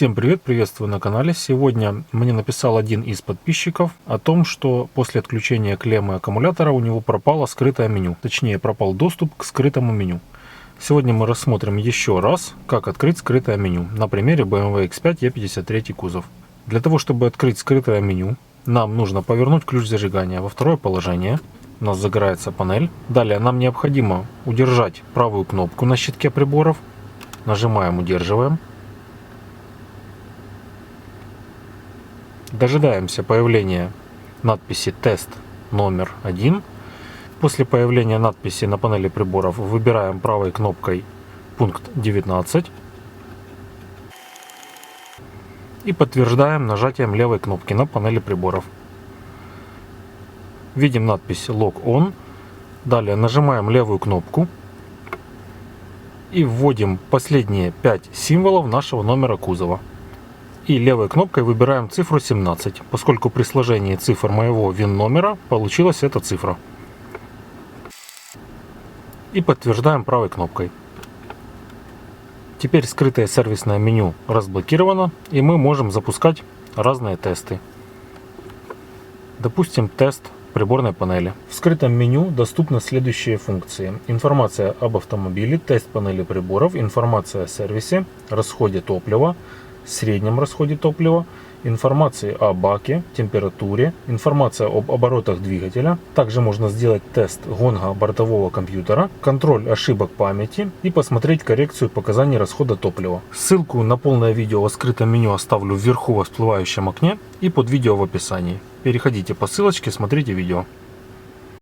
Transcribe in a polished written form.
Всем привет, приветствую на канале. Сегодня мне написал один из подписчиков о том, что после отключения клеммы аккумулятора у него пропало скрытое меню. Точнее, пропал доступ к скрытому меню. Сегодня мы рассмотрим еще раз, как открыть скрытое меню на примере BMW X5 E53 кузов. Для того, чтобы открыть скрытое меню, нам нужно повернуть ключ зажигания во второе положение. У нас загорается панель. Далее нам необходимо удержать правую кнопку на щитке приборов. Нажимаем, удерживаем. Дожидаемся появления надписи «Тест номер 1». После появления надписи на панели приборов выбираем правой кнопкой пункт 19 и подтверждаем нажатием левой кнопки на панели приборов. Видим надпись «Log On». Далее нажимаем левую кнопку и вводим последние 5 символов нашего номера кузова. И левой кнопкой выбираем цифру 17, поскольку при сложении цифр моего VIN номера получилась эта цифра. И подтверждаем правой кнопкой. Теперь скрытое сервисное меню разблокировано, и мы можем запускать разные тесты. Допустим, тест приборной панели. В скрытом меню доступны следующие функции: информация об автомобиле, тест панели приборов, информация о сервисе, расходе топлива, среднем расходе топлива, информации о баке, температуре, информация об оборотах двигателя. Также можно сделать тест гонга бортового компьютера, контроль ошибок памяти и посмотреть коррекцию показаний расхода топлива. Ссылку на полное видео о скрытом меню оставлю вверху во всплывающем окне и под видео в описании. Переходите по ссылочке, смотрите видео.